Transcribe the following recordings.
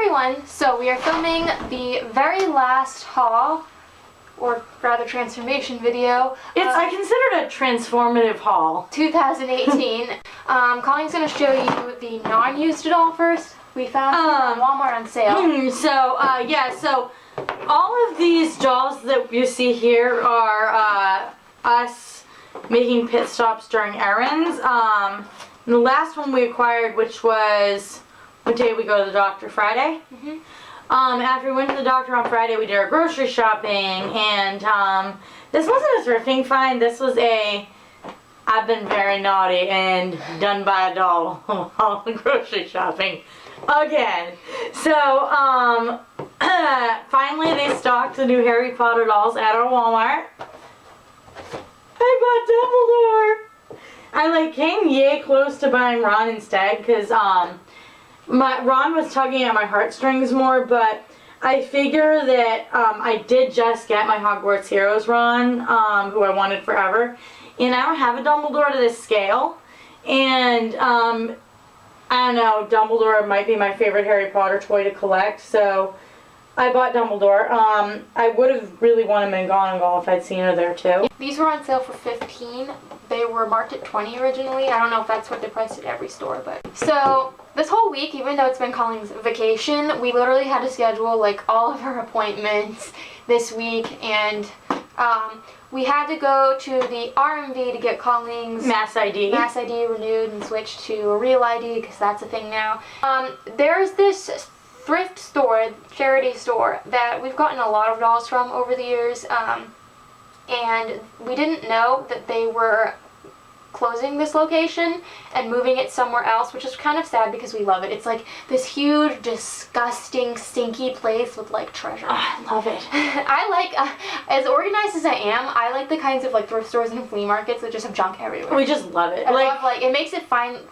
everyone! So we are filming the very last haul, or rather transformation video. I consider it a transformative haul. 2018. Colleen's going to show you the non-used doll first. We found it at Walmart on sale. So all of these dolls that you see here are us making pit stops during errands. The last one we acquired, which was, what day did we go to the doctor? Friday? Mm-hmm. After we went to the doctor on Friday, we did our grocery shopping, and this wasn't a thrifting find. This was I've been very naughty and done by a doll while grocery shopping again. So finally they stocked the new Harry Potter dolls at our Walmart. I bought Dumbledore. I came yay close to buying Ron instead because Ron was tugging at my heartstrings more, but I figure that I did just get my Hogwarts Heroes Ron, who I wanted forever, and I don't have a Dumbledore to this scale, and I don't know, Dumbledore might be my favorite Harry Potter toy to collect, so I bought Dumbledore. I would have really wanted McGonagall if I'd seen her there too. These were on sale for $15. They were marked at $20 originally. I don't know if that's what they priced at every store, but so this whole week, even though it's been Colleen's vacation, we literally had to schedule all of her appointments this week, and we had to go to the RMV to get Colleen's Mass ID renewed and switched to a real ID because that's a thing now. There's this thrift store, charity store, that we've gotten a lot of dolls from over the years, and we didn't know that they were closing this location and moving it somewhere else, which is kind of sad because we love it. It's this huge, disgusting, stinky place with treasure. Oh, I love it. I as organized as I am, I like the kinds of thrift stores and flea markets that just have junk everywhere. We just love it. I love, it makes it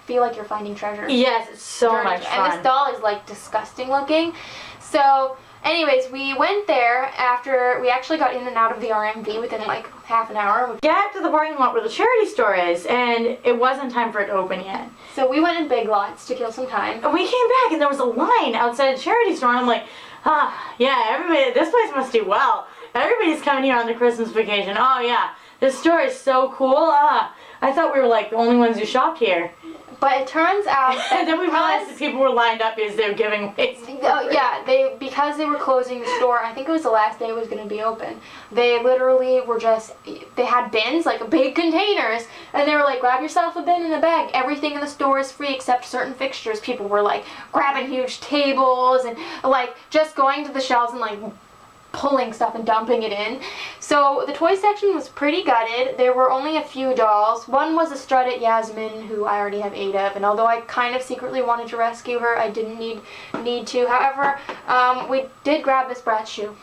feel like you're finding treasure. Yes, it's so much fun. And this doll is disgusting looking. So anyways, we went there after we actually got in and out of the RMV within half an hour. We got to the parking lot where the charity store is, and it wasn't time for it to open yet. So we went in Big Lots to kill some time. And we came back and there was a line outside the charity store, and I'm like, yeah, everybody, this place must do well. Everybody's coming here on the Christmas vacation. Oh yeah, this store is so cool. I thought we were the only ones who shopped here. But it turns out that and then we realized that people were lined up because they were giving away. Because they were closing the store. I think it was the last day it was going to be open. They literally were they had bins, big containers, and they were grab yourself a bin and a bag. Everything in the store is free except certain fixtures. People were grabbing huge tables and just going to the shelves and pulling stuff and dumping it in. So the toy section was pretty gutted. There were only a few dolls. One was a strutted Yasmin, who I already have 8 of, and although I kind of secretly wanted to rescue her, I didn't need to. However, we did grab this Bratz shoe.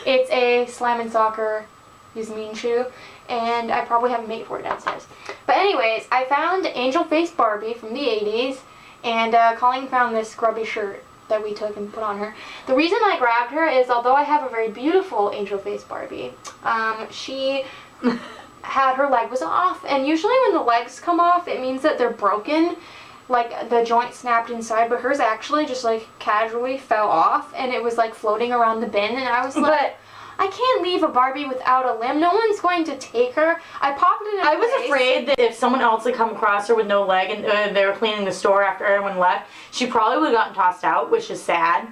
It's a Slam and Soccer Yasmin shoe, and I probably have a mate for it downstairs. But anyways, I found Angel Face Barbie from the 80s, and Colleen found this grubby shirt that we took and put on her. The reason I grabbed her is, although I have a very beautiful Angel Face Barbie, she had her leg was off, and usually when the legs come off, it means that they're broken, the joint snapped inside, but hers actually just casually fell off, and it was floating around the bin, and I was I can't leave a Barbie without a limb. No one's going to take her. I popped it in I was afraid that if someone else had come across her with no leg and they were cleaning the store after everyone left, she probably would have gotten tossed out, which is sad.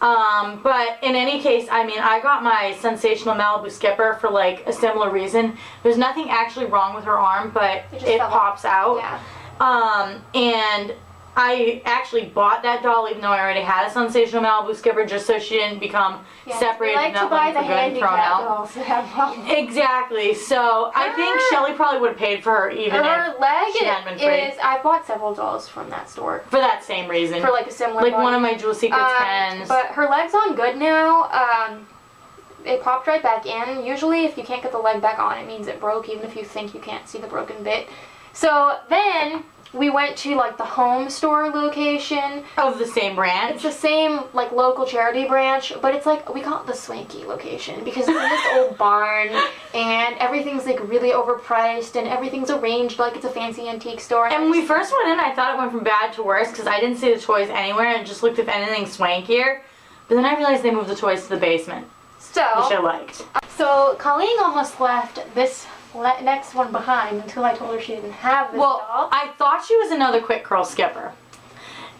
But in any case, I got my Sensational Malibu Skipper for a similar reason. There's nothing actually wrong with her arm, but it pops out. Yeah. And I actually bought that doll even though I already had a Sensational Malibu Skipper, just so she didn't become separated and not for good and thrown out. Exactly. So I think Shelly probably would have paid for her even if she hadn't been free. I bought several dolls from that store. For that same reason. For a similar body. One of my Jewel Secrets pens. But her leg's on good now. It popped right back in. Usually if you can't get the leg back on, it means it broke, even if you think you can't see the broken bit. So then we went to like the home store location. Of the same branch? It's the same like local charity branch, but it's like, we call it the swanky location because it's in this old barn and everything's like really overpriced and everything's arranged like it's a fancy antique store. And when we first went in, I thought it went from bad to worse because I didn't see the toys anywhere and just looked if anything swankier. But then I realized they moved the toys to the basement, which I liked. So Colleen almost left this next one behind until I told her she didn't have this doll. I thought she was another quick curl skipper.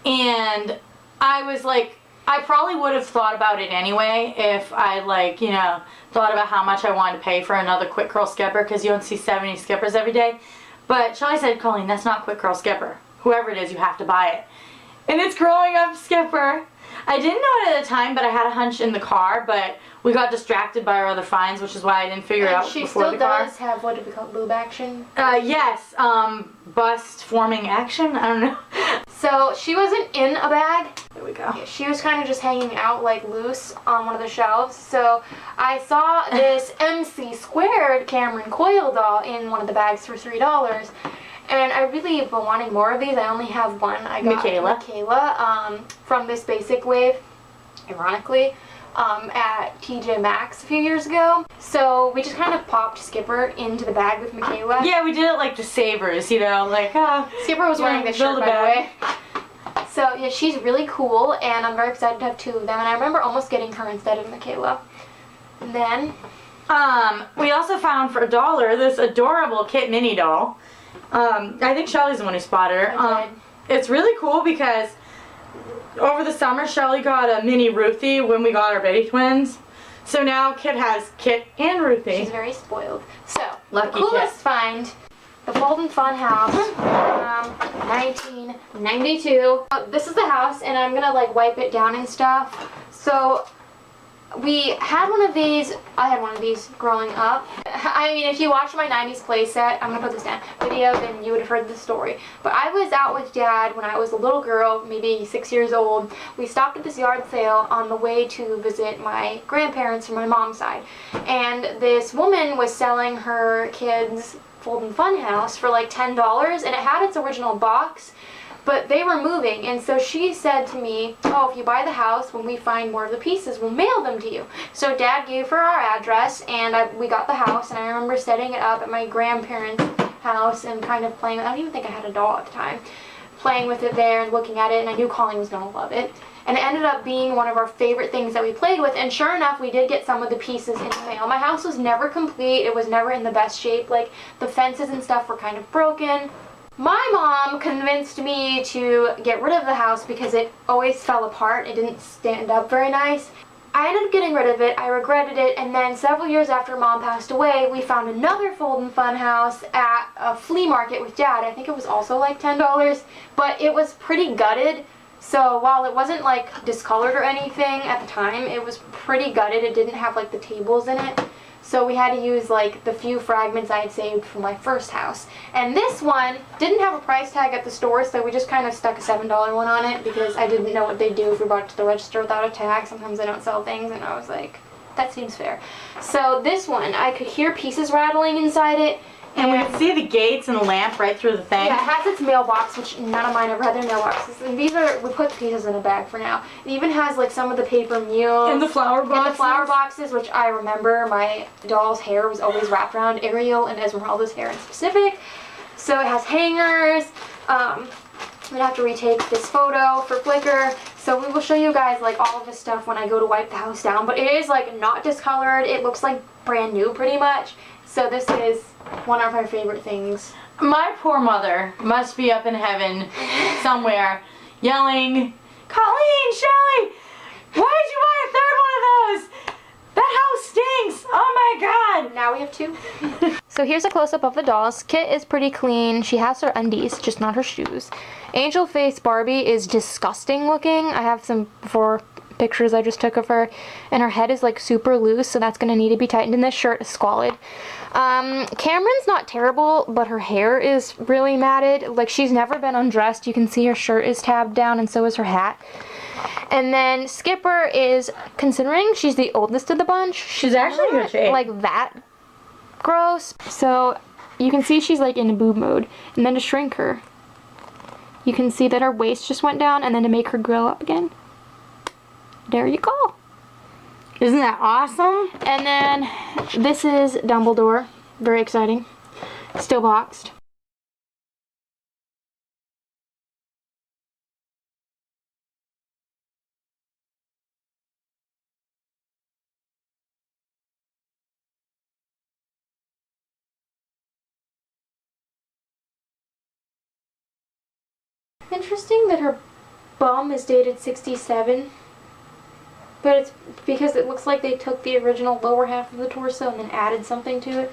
And I was like, I probably would have thought about it anyway if I like, you know, thought about how much I wanted to pay for another quick curl skipper because you don't see 70 skippers every day. But Shelly said, Colleen, that's not quick curl skipper. Whoever it is, you have to buy it. And it's growing up skipper. I didn't know it at the time, but I had a hunch in the car, but we got distracted by our other finds, which is why I didn't figure it out before the car. She still does have, what do we call it, lube action? Yes, bust forming action, I don't know. So she wasn't in a bag. There we go. She was kind of just hanging out like loose on one of the shelves. So I saw this MC squared Cameron coil doll in one of the bags for $3. And I really have been wanting more of these. I only have one. I got Michaela from this Basic Wave, ironically, at TJ Maxx a few years ago. So we just kind of popped Skipper into the bag with Michaela. Yeah, we did it like the Savers, you know, like, Skipper was wearing this shirt, by the way. So yeah, she's really cool, and I'm very excited to have two of them. And I remember almost getting her instead of Michaela. And then, we also found for $1 this adorable Kit Mini doll. I think Shelly's the one who spotted her. I did. It's really cool because over the summer, Shelly got a mini Ruthie when we got our baby twins. So now Kit has Kit and Ruthie. She's very spoiled. So, Lucky the coolest Kit. find, the Fold and Fun house from 1992. This is the house, and I'm gonna like wipe it down and stuff. So, we had one of these, I had one of these growing up. I mean, if you watched my 90s playset, I'm gonna put this down, video, then you would have heard the story. But I was out with Dad when I was a little girl, maybe 6 years old. We stopped at this yard sale on the way to visit my grandparents from my mom's side. And this woman was selling her kids' Fold and Fun house for like $10, and it had its original box. But they were moving, and so she said to me, oh, if you buy the house, when we find more of the pieces, we'll mail them to you. So Dad gave her our address, and we got the house, and I remember setting it up at my grandparents' house and kind of playing with it. I don't even think I had a doll at the time. Playing with it there and looking at it, and I knew Colleen was going to love it. And it ended up being one of our favorite things that we played with, and sure enough, we did get some of the pieces in the mail. My house was never complete. It was never in the best shape. Like, the fences and stuff were kind of broken. My mom convinced me to get rid of the house because it always fell apart. It didn't stand up very nice. I ended up getting rid of it. I regretted it. And then several years after Mom passed away, we found another Fold and Fun house at a flea market with Dad. I think it was also like $10, but it was pretty gutted. So while it wasn't like discolored or anything at the time, it was pretty gutted. It didn't have like the tables in it. So we had to use like the few fragments I had saved from my first house. And this one didn't have a price tag at the store, so we just kind of stuck a $7 one on it because I didn't know what they'd do if we brought it to the register without a tag. Sometimes they don't sell things, and I was like, that seems fair. So this one, I could hear pieces rattling inside it. And we could see the gates and the lamp right through the thing. Yeah, it has its mailbox, which none of mine ever had their mailboxes. And these are, we put pieces in a bag for now. It even has like some of the paper mules. And the flower boxes. And the flower boxes, which I remember my doll's hair was always wrapped around Ariel and Esmeralda's hair in specific. So it has hangers. I'm gonna have to retake this photo for Flickr. So we will show you guys like all of this stuff when I go to wipe the house down. But it is like not discolored. It looks like brand new pretty much. So this is one of our favorite things. My poor mother must be up in heaven somewhere yelling, Colleen, Shelly, why did you buy a third one of those? That house stinks. Oh my God. Now we have two. So here's a close-up of the dolls. Kit is pretty clean. She has her undies, just not her shoes. Angel Face Barbie is disgusting looking. I have some before pictures I just took of her, and her head is like super loose, so that's gonna need to be tightened, and this shirt is squalid. Cameron's not terrible, but her hair is really matted. Like, she's never been undressed. You can see her shirt is tabbed down, and so is her hat. And then Skipper is, considering she's the oldest of the bunch, she's actually in good shape. Like that gross. So you can see she's like in boob mode. And then to shrink her, you can see that her waist just went down, and then to make her grow up again. There you go. Isn't that awesome? And then this is Dumbledore. Very exciting. Still boxed. Interesting that her bum is dated 67. But it's because it looks like they took the original lower half of the torso and then added something to it.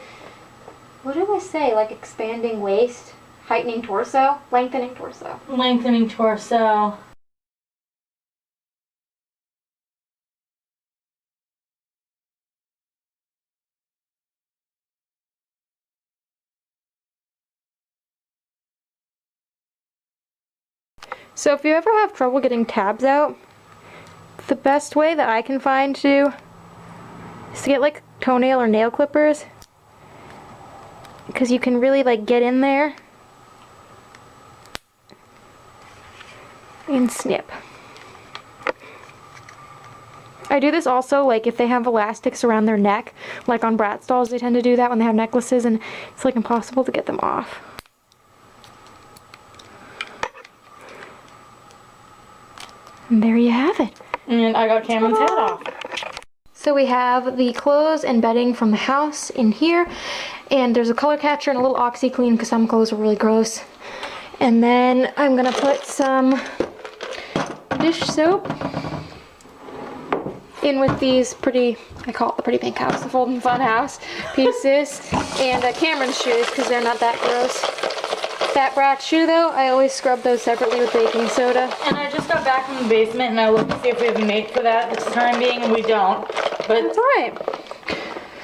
What do I say? Like expanding waist, heightening torso, lengthening torso. Lengthening torso. So if you ever have trouble getting tabs out, the best way that I can find to do is to get like toenail or nail clippers, because you can really like get in there and snip. I do this also like if they have elastics around their neck, like on Bratz dolls they tend to do that when they have necklaces and it's like impossible to get them off. And there you have it. And I got Cameron's head off. So we have the clothes and bedding from the house in here, and there's a color catcher and a little OxyClean because some clothes are really gross. And then I'm gonna put some dish soap in with these pretty, I call it the pretty pink house, the fold and fun house pieces, and Cameron's shoes because they're not that gross. That Bratz shoe though, I always scrub those separately with baking soda. And I just got back from the basement and I looked to see if we have a mate for that this time being, and we don't. But That's alright.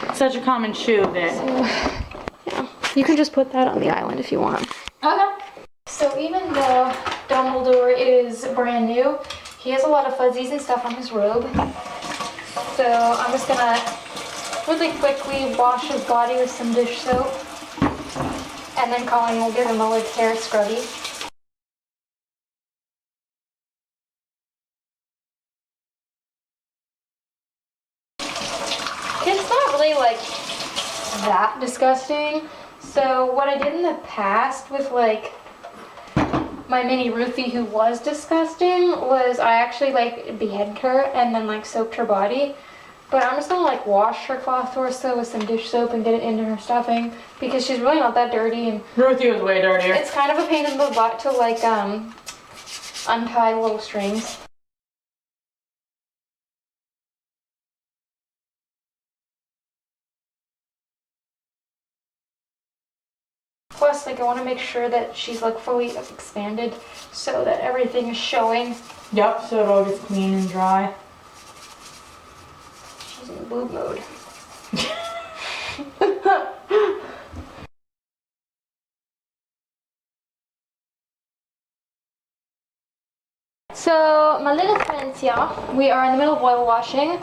it's such a common shoe that... So, yeah, you can just put that on the island if you want. Okay. So even though Dumbledore is brand new, he has a lot of fuzzies and stuff on his robe. So I'm just gonna really quickly wash his body with some dish soap. And then Colin will give him a like hair scrubby. It's not really like that disgusting. So what I did in the past with like my mini Ruthie who was disgusting was I actually like beheaded her and then like soaked her body. But I'm just gonna like wash her cloth torso with some dish soap and get it into her stuffing because she's really not that dirty, and Ruthie was way dirtier. it's kind of a pain in the butt to like untie the little strings. Plus, like I want to make sure that she's like fully expanded so that everything is showing. Yep, so it all gets clean and dry. She's in boob mode. So, my little friends here, we are in the middle of oil washing.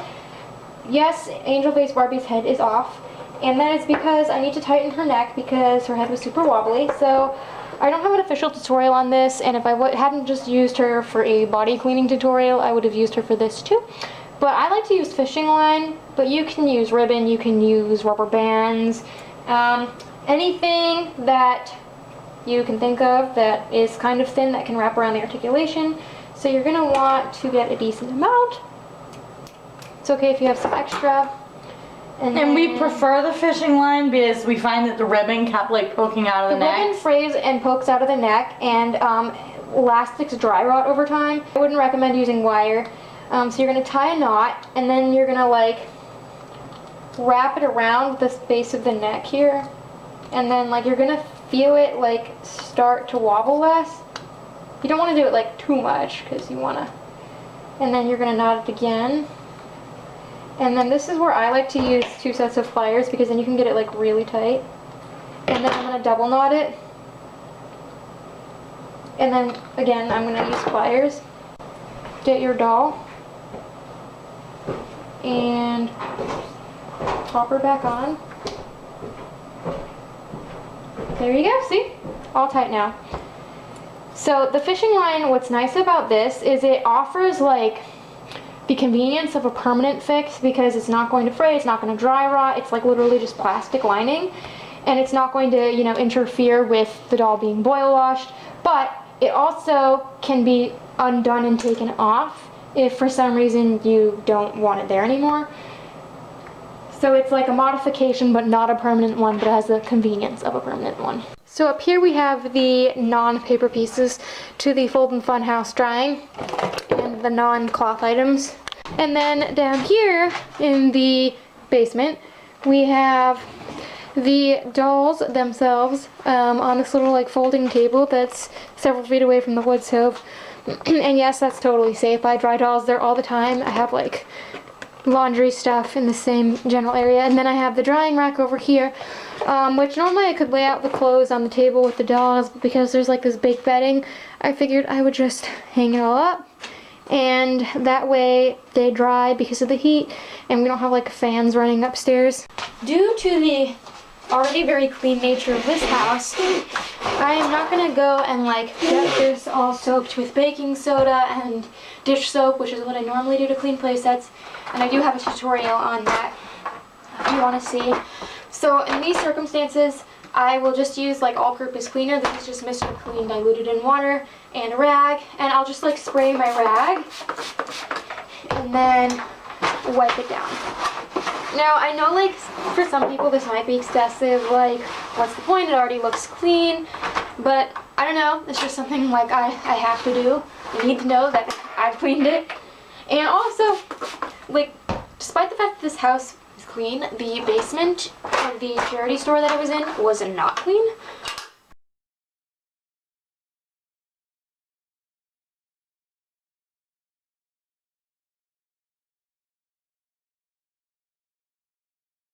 Yes, Angel Face Barbie's head is off, and that is because I need to tighten her neck because her head was super wobbly. So, I don't have an official tutorial on this, and if I hadn't just used her for a body cleaning tutorial, I would have used her for this too. But I like to use fishing line, but you can use ribbon, you can use rubber bands, anything that you can think of that is kind of thin that can wrap around the articulation. So you're going to want to get a decent amount. It's okay if you have some extra. And we prefer the fishing line because we find that the ribbon kept like poking out of the neck. The ribbon frays and pokes out of the neck, and elastics dry rot over time. I wouldn't recommend using wire. So you're going to tie a knot, and then you're going to like wrap it around the base of the neck here, and then like you're going to feel it like start to wobble less. You don't want to do it like too much because you want to, and then you're going to knot it again. And then this is where I like to use 2 sets of pliers because then you can get it like really tight. And then I'm going to double knot it. And then again I'm going to use pliers. Get your doll and pop her back on. There you go, see? All tight now. So the fishing line, what's nice about this is it offers like the convenience of a permanent fix because it's not going to fray, it's not going to dry rot, it's like literally just plastic lining, and it's not going to, you know, interfere with the doll being boil washed, but it also can be undone and taken off if for some reason you don't want it there anymore. So it's like a modification but not a permanent one, but it has the convenience of a permanent one. So up here we have the non-paper pieces to the Fold and Fun house drying and the non-cloth items. And then down here in the basement we have the dolls themselves on this little like folding table that's several feet away from the wood stove. And yes, that's totally safe. I dry dolls there all the time. I have like laundry stuff in the same general area, and then I have the drying rack over here, which normally I could lay out the clothes on the table with the dolls, but because there's like this big bedding, I figured I would just hang it all up, and that way they dry because of the heat, and we don't have like fans running upstairs. Due to the already very clean nature of this house, I am not gonna go and like get this all soaked with baking soda and dish soap, which is what I normally do to clean playsets, and I do have a tutorial on that if you want to see. So in these circumstances, I will just use like all-purpose cleaner. This is just Mr. Clean diluted in water and a rag, and I'll just like spray my rag and then wipe it down. Now, I know like for some people this might be excessive, like what's the point, it already looks clean, but I don't know, it's just something like I have to do. You need to know that I've cleaned it. And also, like, despite the fact that this house is clean, the basement of the charity store that it was in was not clean.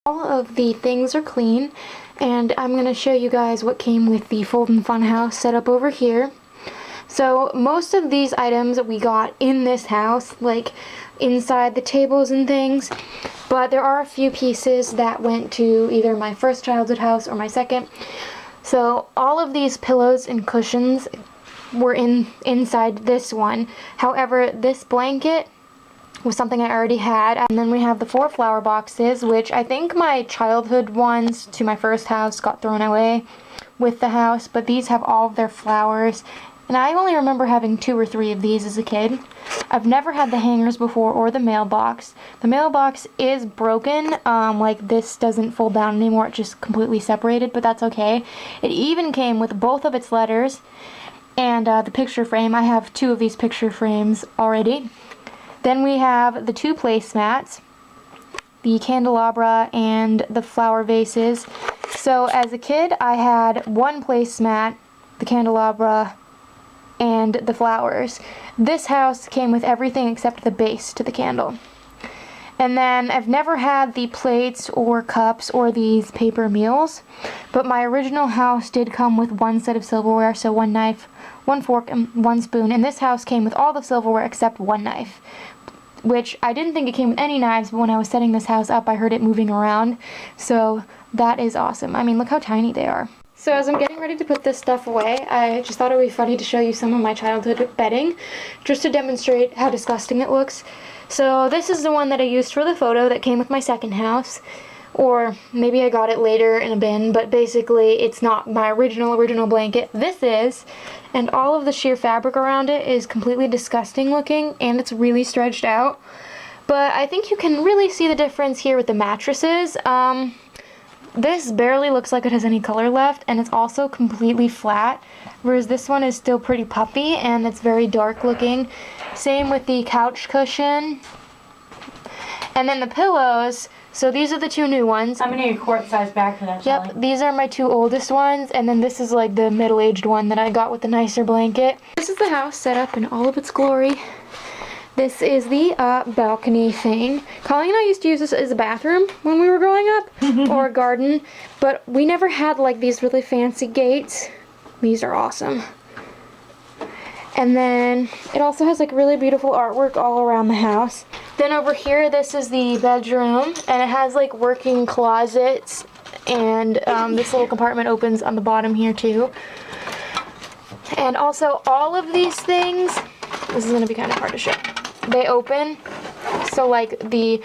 All of the things are clean, and I'm going to show you guys what came with the Fold and Fun house set up over here. So most of these items we got in this house, like inside the tables and things, but there are a few pieces that went to either my first childhood house or my second. So all of these pillows and cushions were inside this one. However, this blanket was something I already had. And then we have the 4 flower boxes, which I think my childhood ones to my first house got thrown away with the house, but these have all of their flowers. And I only remember having 2 or 3 of these as a kid. I've never had the hangers before or the mailbox. The mailbox is broken, like this doesn't fold down anymore, it's just completely separated, but that's okay. It even came with both of its letters and the picture frame. I have 2 of these picture frames already. Then we have the 2 placemats, the candelabra and the flower vases. So as a kid, I had 1 placemat, the candelabra, and the flowers. This house came with everything except the base to the candle. And then I've never had the plates or cups or these paper meals, but my original house did come with 1 set of silverware, so 1 knife, 1 fork, and 1 spoon. And this house came with all the silverware except 1 knife, which I didn't think it came with any knives, but when I was setting this house up, I heard it moving around. So that is awesome. I mean, look how tiny they are. So as I'm getting ready to put this stuff away, I just thought it would be funny to show you some of my childhood bedding, just to demonstrate how disgusting it looks. So this is the one that I used for the photo that came with my second house, or maybe I got it later in a bin, but basically it's not my original blanket. This is, and all of the sheer fabric around it is completely disgusting looking, and it's really stretched out. But I think you can really see the difference here with the mattresses. This barely looks like it has any color left, and it's also completely flat, whereas this one is still pretty puffy and it's very dark looking. Same with the couch cushion. And then the pillows, so these are the 2 new ones. I'm gonna need a quart size bag for that, Yep, Shelly. these are my 2 oldest ones, and then this is like the middle-aged one that I got with the nicer blanket. This is the house set up in all of its glory. This is the balcony thing. Colleen and I used to use this as a bathroom when we were growing up, or a garden, but we never had like these really fancy gates. These are awesome. And then it also has like really beautiful artwork all around the house. Then over here, this is the bedroom, and it has like working closets, and this little compartment opens on the bottom here too. And also all of these things, this is gonna be kind of hard to show. They open, so like the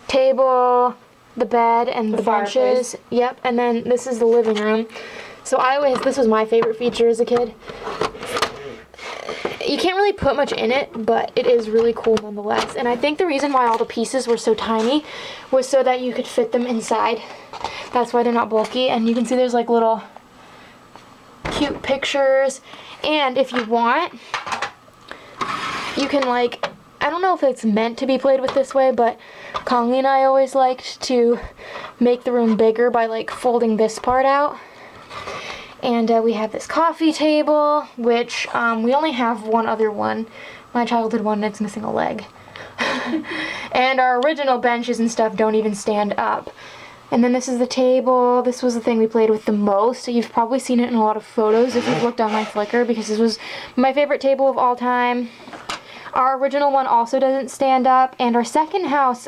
table, the bed, and the benches. Fireplace. Yep, and then this is the living room. So this was my favorite feature as a kid. You can't really put much in it, but it is really cool nonetheless. And I think the reason why all the pieces were so tiny was so that you could fit them inside. That's why they're not bulky. And you can see there's like little cute pictures. And if you want, you can like, I don't know if it's meant to be played with this way, but Conley and I always liked to make the room bigger by like folding this part out. And we have this coffee table, which we only have one other one. My childhood one, it's missing a leg. And our original benches and stuff don't even stand up. And then this is the table. This was the thing we played with the most. You've probably seen it in a lot of photos if you've looked on my Flickr, because this was my favorite table of all time. Our original one also doesn't stand up, and our second house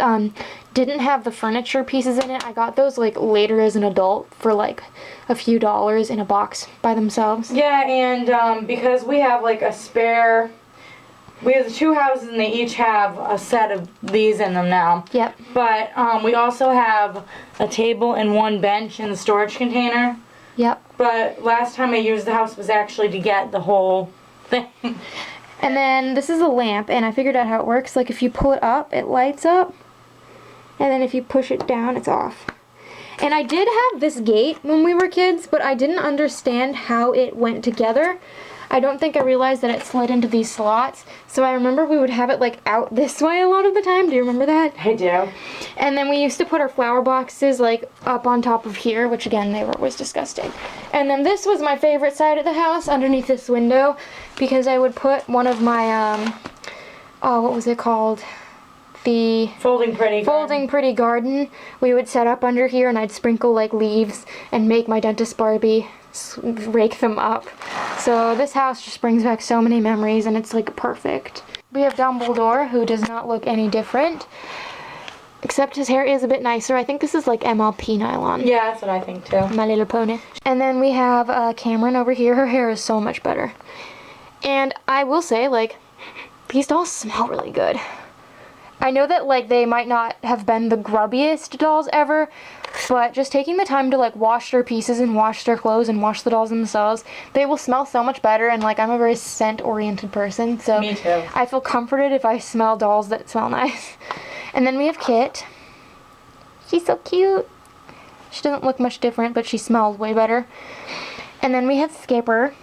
didn't have the furniture pieces in it. I got those like later as an adult for like a few dollars in a box by themselves. Yeah, and because we have like a spare, we have the two houses and they each have a set of these in them now. Yep. But we also have a table and one bench in the storage container. Yep. But last time I used the house was actually to get the whole thing. And then this is a lamp, and I figured out how it works. Like if you pull it up, it lights up, and then if you push it down, it's off. And I did have this gate when we were kids, but I didn't understand how it went together. I don't think I realized that it slid into these slots. So I remember we would have it like out this way a lot of the time. Do you remember that? I do. And then we used to put our flower boxes like up on top of here, which again, they were always disgusting. And then this was my favorite side of the house, underneath this window, because I would put one of my, what was it called? The Folding Pretty Garden. We would set up under here, and I'd sprinkle like leaves and make my dentist Barbie rake them up. So this house just brings back so many memories, and it's like perfect. We have Dumbledore, who does not look any different, except his hair is a bit nicer. I think this is like MLP nylon. Yeah, that's what I think too. My Little Pony. And then we have Cameron over here. Her hair is so much better. And I will say, like, these dolls smell really good. I know that, like, they might not have been the grubbiest dolls ever, but just taking the time to, like, wash their pieces and wash their clothes and wash the dolls themselves, they will smell so much better. And, like, I'm a very scent-oriented person, so Me too. I feel comforted if I smell dolls that smell nice. And then we have Kit. She's so cute. She doesn't look much different, but she smells way better. And then we have Skipper,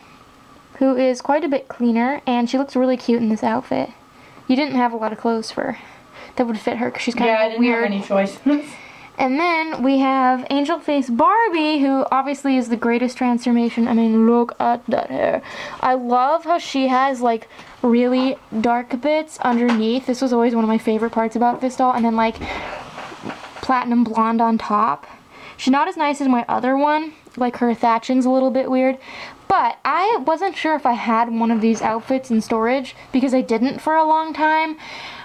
who is quite a bit cleaner, and she looks really cute in this outfit. You didn't have a lot of clothes for her that would fit her, because she's kind of weird. Yeah, I didn't have any choices. And then we have Angel Face Barbie, who obviously is the greatest transformation. I mean, look at that hair. I love how she has, like, really dark bits underneath. This was always one of my favorite parts about this doll. And then, like, platinum blonde on top. She's not as nice as my other one. Like, her Thatchin's a little bit weird. But I wasn't sure if I had one of these outfits in storage, because I didn't for a long time.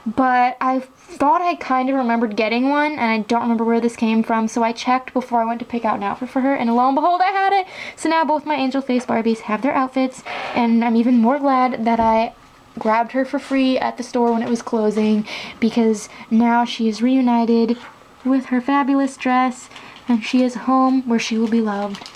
But I thought I kind of remembered getting one, and I don't remember where this came from, so I checked before I went to pick out an outfit for her, and lo and behold, I had it! So now both my Angel Face Barbies have their outfits, and I'm even more glad that I grabbed her for free at the store when it was closing, because now she is reunited with her fabulous dress, and she is home where she will be loved.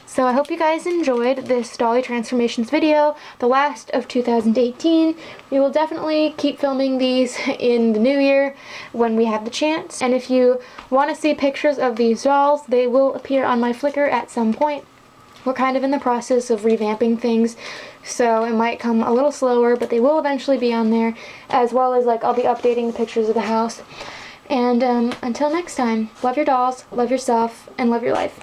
So I hope you guys enjoyed this Dolly Transformations video, the last of 2018. We will definitely keep filming these in the new year when we have the chance. And if you want to see pictures of these dolls, they will appear on my Flickr at some point. We're kind of in the process of revamping things, so it might come a little slower, but they will eventually be on there, as well as, like, I'll be updating the pictures of the house. And until next time, love your dolls, love yourself, and love your life.